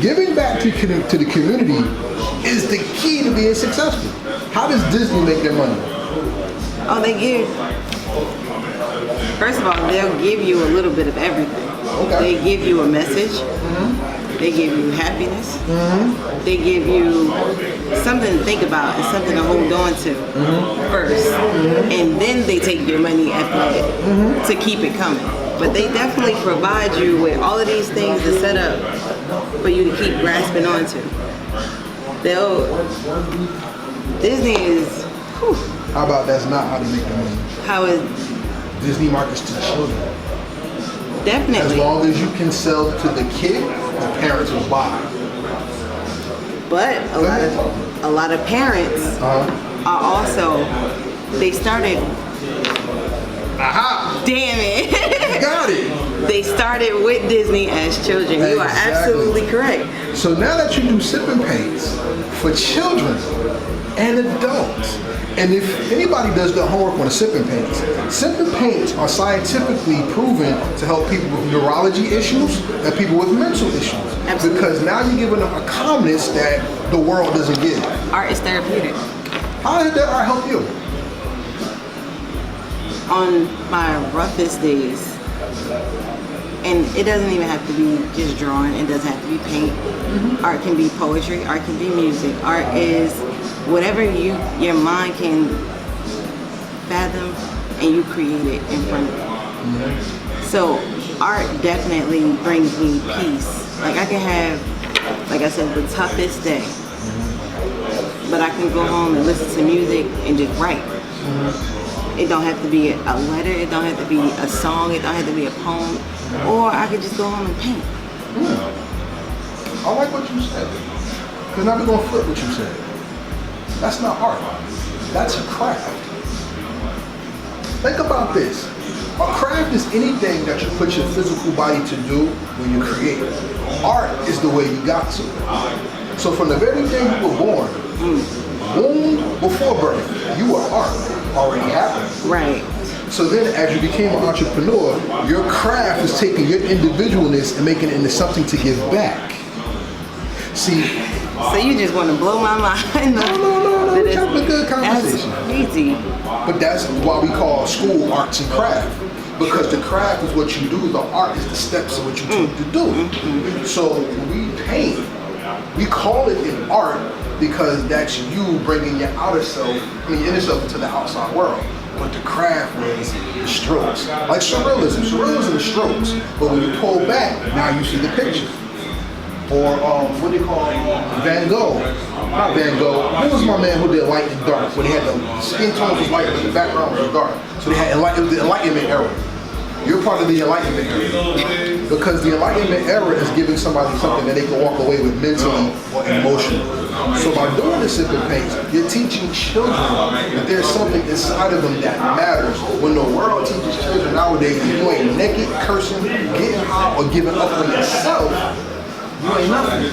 Giving back to the community is the key to being successful. How does Disney make their money? Oh, they give. First of all, they'll give you a little bit of everything. Okay. They give you a message. Mm-hmm. They give you happiness. Mm-hmm. They give you something to think about and something to hold on to first. Mm-hmm. And then they take your money after that to keep it coming. But they definitely provide you with all of these things to set up for you to keep grasping onto. Disney is... Whew. How about that's not how they make their money? How is... Disney markets to children. Definitely. As long as you can sell to the kid, the parents will buy. But a lot of parents are also, they started. Aha! Damn it! Got it. They started with Disney as children. You are absolutely correct. So now that you do sipping paints for children and adults, and if anybody does their homework on the sipping paints are scientifically proven to help people with neurology issues and people with mental issues. Absolutely. Because now you're giving them a calmness that the world doesn't give. Art is therapeutic. How did that art help you? On my roughest days, and it doesn't even have to be just drawing, it doesn't have to be paint. Mm-hmm. Art can be poetry, art can be music. Art is whatever your mind can fathom and you create it in front of you. Mm-hmm. So art definitely brings me peace. Like I can have, like I said, the toughest day, but I can go home and listen to music and just write. Mm-hmm. It don't have to be a letter, it don't have to be a song, it don't have to be a poem, or I could just go home and paint. I like what you said, because now we're going to flip what you said. That's not art, that's a craft. Think about this. A craft is anything that you put your physical body to do when you create. Art is the way you got to it. So from the very day you were born, womb before birth, you were art already happened. Right. So then as you became an entrepreneur, your craft is taking your individualness and making it into something to give back. See. So you just want to blow my mind. No. We're having a good conversation. That's crazy. But that's why we call school arts and craft. Because the craft is what you do, the art is the steps of what you took to do. Mm-hmm. So when we paint, we call it an art because that's you bringing your outer self, your inner self into the outside world. But the craft was the strokes. Like surrealism is the strokes. But when you pull back, now you see the picture. Or what do you call it? Van Gogh. Not Van Gogh. Who was my man who did light and dark? When he had the skin tone was light, but the background was dark. So they had it was the Enlightenment era. You're part of the Enlightenment era. Because the Enlightenment era is giving somebody something that they can walk away with mentally or emotionally. So by doing the sipping paints, you're teaching children that there's something inside of them that matters. When the world teaches children nowadays, if you ain't naked, cursing, getting high, or giving up on yourself, you ain't nothing.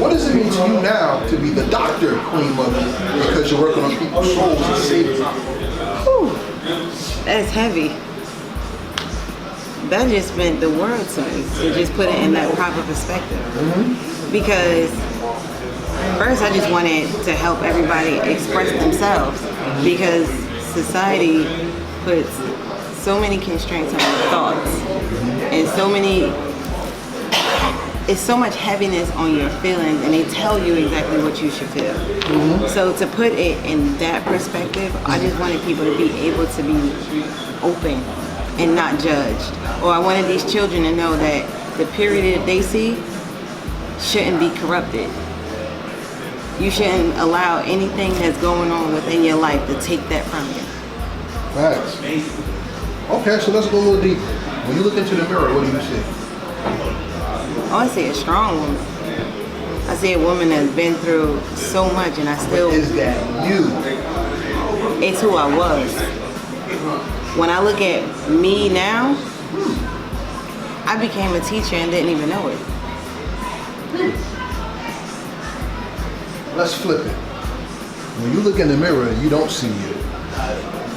What does it mean to you now to be the doctor, Queen Mother, because you're working on people's souls and saving them? Whew. That's heavy. That just meant the world to me, to just put it in that proper perspective. Mm-hmm. Because first I just wanted to help everybody express themselves, because society puts so many constraints on your thoughts and it's so much heaviness on your feelings, and they tell you exactly what you should feel. Mm-hmm. So to put it in that perspective, I just wanted people to be able to be open and not judged. Or I wanted these children to know that the period that they see shouldn't be corrupted. You shouldn't allow anything that's going on within your life to take that from you. Facts. Okay, so let's go a little deeper. When you look into the mirror, what do you see? Oh, I see a strong woman. I see a woman that's been through so much, and I still... But is that you? It's who I was. When I look at me now, I became a teacher and didn't even know it. Let's flip it. When you look in the mirror, you don't see you.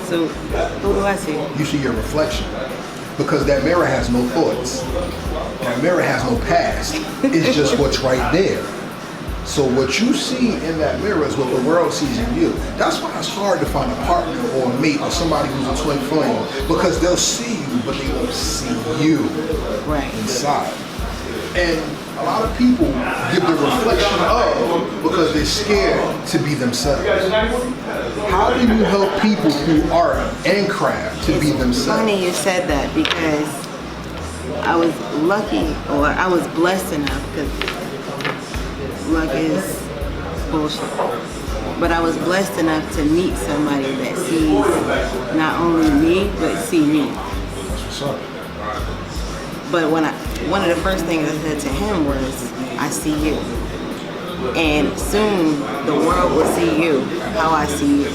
So, who do I see? You see your reflection. Because that mirror has no thoughts. That mirror has no past. It's just what's right there. So what you see in that mirror is what the world sees in you. That's why it's hard to find a partner or a mate or somebody who's a twin flame, because they'll see you, but they won't see you inside. And a lot of people give the reflection of because they're scared to be themselves. How do you help people through art and craft to be themselves? It's funny you said that, because I was lucky, or I was blessed enough, because luck is bullshit. But I was blessed enough to meet somebody that sees not only me, but see me. What's up? But one of the first things I said to him was, I see you. And soon the world will see you how I see you.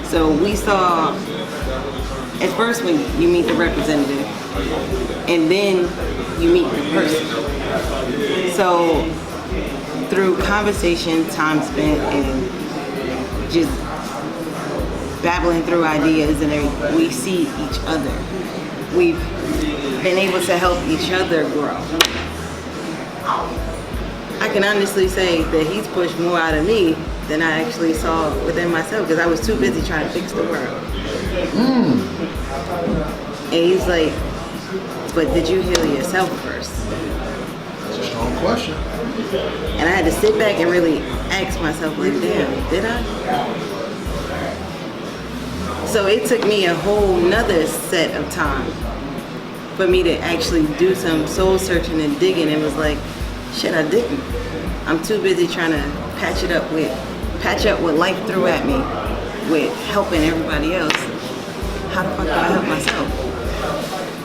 So we saw, at first when you meet the representative, and then you meet the person. So through conversation, time spent, and just babbling through ideas, and everything, we see each other. We've been able to help each other grow. I can honestly say that he's pushed more out of me than I actually saw within myself, because I was too busy trying to fix the world. And he's like, but did you heal yourself first? That's a strong question. And I had to sit back and really ask myself, like, damn, did I? So it took me a whole nother set of time for me to actually do some soul searching and digging, and was like, shit, I didn't. I'm too busy trying to patch up what life threw at me with helping everybody else. How the fuck do I help myself?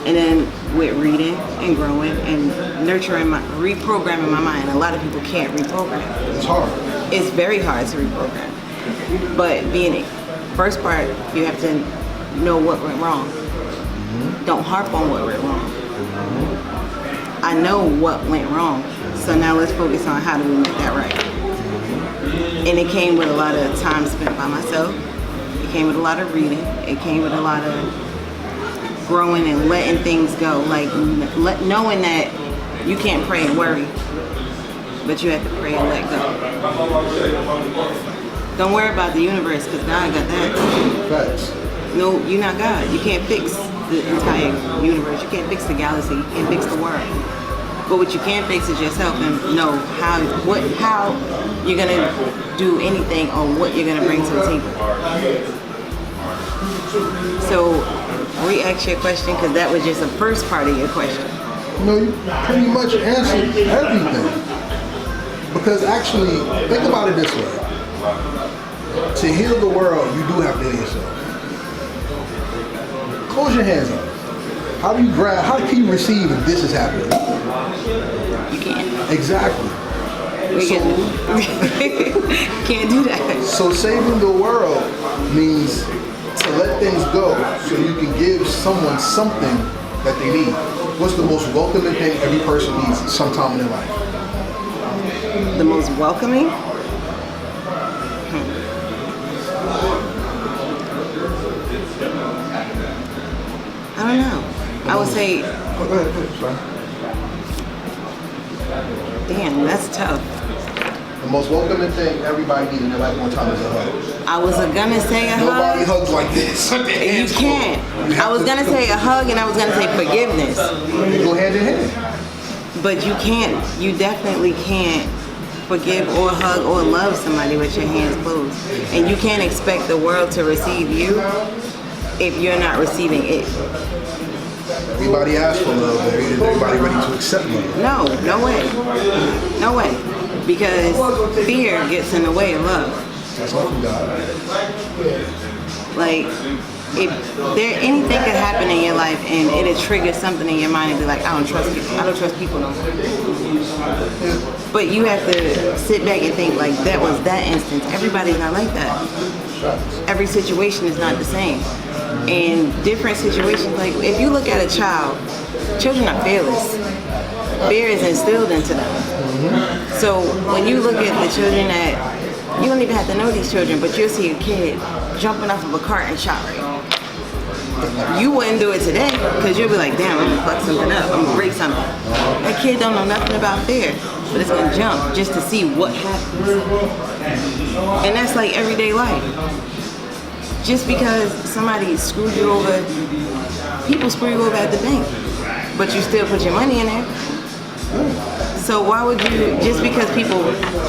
And then with reading and growing and nurturing reprogramming my mind. A lot of people can't reprogram. It's hard. It's very hard to reprogram. But first part, you have to know what went wrong. Don't harp on what went wrong. I know what went wrong, so now let's focus on how do we make that right. And it came with a lot of time spent by myself. It came with a lot of reading. It came with a lot of growing and letting things go. Like knowing that you can't pray and worry, but you have to pray and let go. Don't worry about the universe, because God got that. Facts. No, you're not God. You can't fix the entire universe. You can't fix the galaxy. You can't fix the world. But what you can fix is yourself, and know how you're gonna do anything, or what you're gonna bring to the table. So re-ask your question, because that was just the first part of your question. No, you pretty much answered everything. Because actually, think about it this way. To heal the world, you do have to heal yourself. Close your hands up. How can you receive if this is happening? You can't. Exactly. Can't do that. So saving the world means to let things go so you can give someone something that they need. What's the most welcoming thing every person needs sometime in their life? The most welcoming? I don't know. I would say, Go ahead. damn, that's tough. The most welcoming thing everybody needs in their life one time is a hug. I was gonna say a Nobody hug. hugs like this. You can't. I was gonna say a hug, and I was gonna say forgiveness. They go hand in hand. But you can't. You definitely can't forgive or hug or love somebody with your hands closed. And you can't expect the world to receive you if you're not receiving it. Everybody asks for love, but is everybody ready to accept love? No way. No way. Because fear gets in the way of love. That's all from God. Like, if anything could happen in your life and it'll trigger something in your mind and be like, I don't trust people. I don't trust people no more. But you have to sit back and think, like, that was that instance. Everybody's not like that. Every situation is not the same. And different situations, like if you look at a child, children are fearless. Fear is instilled into them. So when you look at the children that, you don't even have to know these children, but you'll see a kid jumping off of a cart and shot right. You wouldn't do it today because you'll be like, damn, I'm gonna fuck something up. I'm gonna break something. That kid don't know nothing about fear, but it's gonna jump just to see what happens. And that's like everyday life. Just because somebody screwed you over, people screw you over at the bank, but you still put your money in there. So why would you, just because people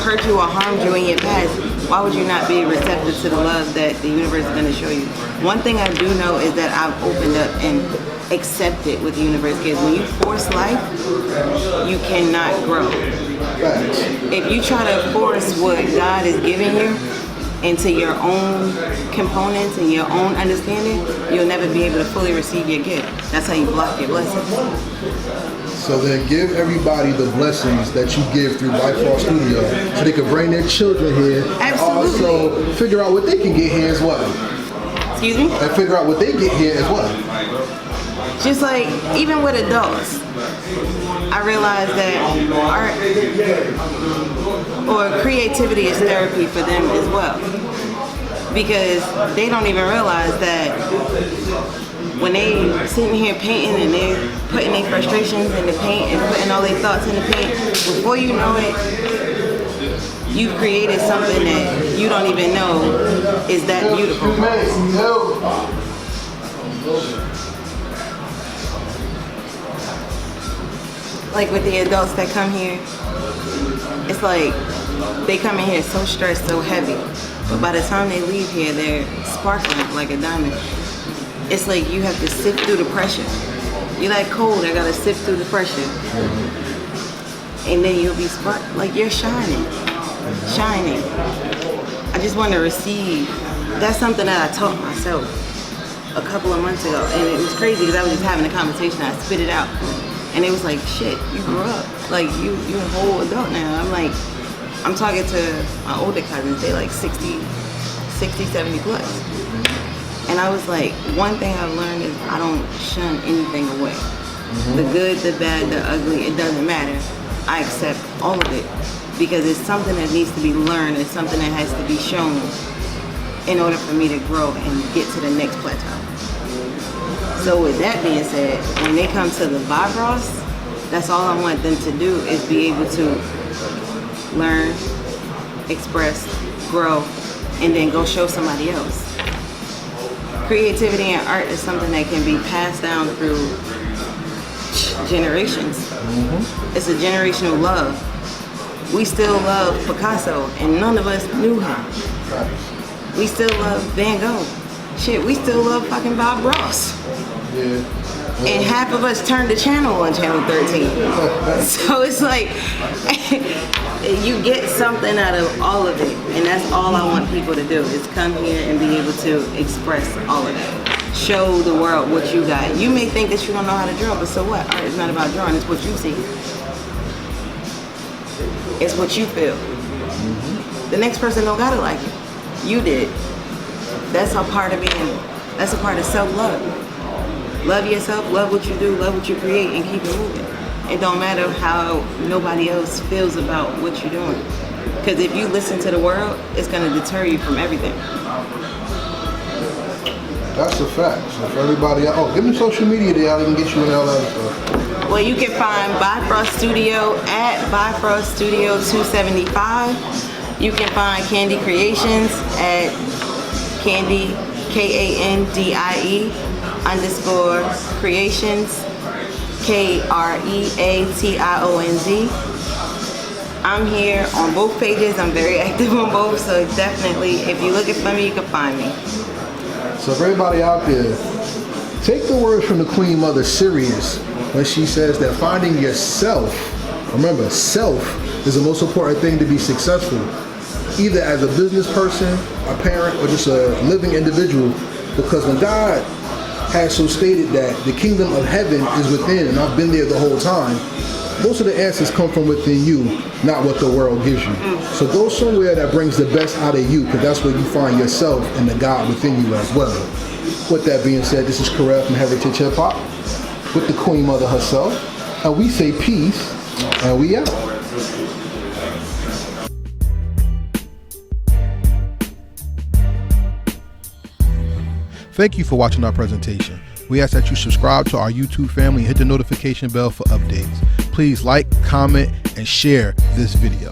hurt you or harmed you in your past, why would you not be receptive to the love that the universe is going to show you? One thing I do know is that I've opened up and accepted what the universe gives. When you force life, you cannot grow. If you try to force what God is giving you into your own components and your own understanding, you'll never be able to fully receive your gift. That's how you block your blessings. So then give everybody the blessings that you give through BiFrost Studio so they can bring their children here. Absolutely. Also figure out what they can get here as well. Excuse me? And figure out what they get here as well. Just like, even with adults, I realized that art or creativity is therapy for them as well. Because they don't even realize that when they sitting here painting and they're putting their frustrations in the paint and putting all their thoughts in the paint, before you know it, you've created something that you don't even know is that beautiful. Like with the adults that come here, it's like they come in here so stressed, so heavy, but by the time they leave here, they're sparkling like a diamond. It's like you have to sift through the pressure. You're like cold, I gotta sift through the pressure. And then you'll be like you're shining. I just want to receive. That's something that I taught myself a couple of months ago. And it was crazy because I was just having a conversation, I spit it out. And it was like, shit, you grew up. Like you're a whole adult now. I'm talking to my older cousins, they like 60, 70 plus. And I was like, one thing I've learned is I don't shun anything away. The good, the bad, the ugly, it doesn't matter. I accept all of it because it's something that needs to be learned. It's something that has to be shown in order for me to grow and get to the next plateau. So with that being said, when they come to the BiFrost, that's all I want them to do is be able to learn, express, grow, and then go show somebody else. Creativity and art is something that can be passed down through generations. It's a generational love. We still love Picasso, and none of us knew him. We still love Van Gogh. Shit, we still love fucking Bob Ross. And half of us turned the channel on channel 13. So it's like, you get something out of all of it. And that's all I want people to do, is come here and be able to express all of it. Show the world what you got. You may think that you don't know how to draw, but so what? Art is not about drawing, it's what you see. It's what you feel. The next person don't gotta like it. You did. That's a part of that's a part of self-love. Love yourself, love what you do, love what you create, and keep it moving. It don't matter how nobody else feels about what you're doing. Because if you listen to the world, it's going to deter you from everything. That's a fact. So for everybody, give me social media there, I can get you in all that stuff. Well, you can find BiFrost Studio at BiFrost Studio 275. You can find Kandie Kreationz at Kandie, Kandie_Kreationz, Kreationz. I'm here on both pages. I'm very active on both, so definitely, if you're looking for me, you can find me. So for everybody out there, take the words from the Queen Mother serious when she says that finding yourself, remember, self is the most important thing to be successful, either as a business person, a parent, or just a living individual. Because when God has so stated that the kingdom of heaven is within, and I've been there the whole time, most of the answers come from within you, not what the world gives you. So go somewhere that brings the best out of you, because that's where you find yourself and the God within you as well. With that being said, this is Karel from Heritage Hip Hop with the Queen Mother herself, and we say peace, and we out. Thank you for watching our presentation. We ask that you subscribe to our YouTube family and hit the notification bell for updates. Please like, comment, and share this video.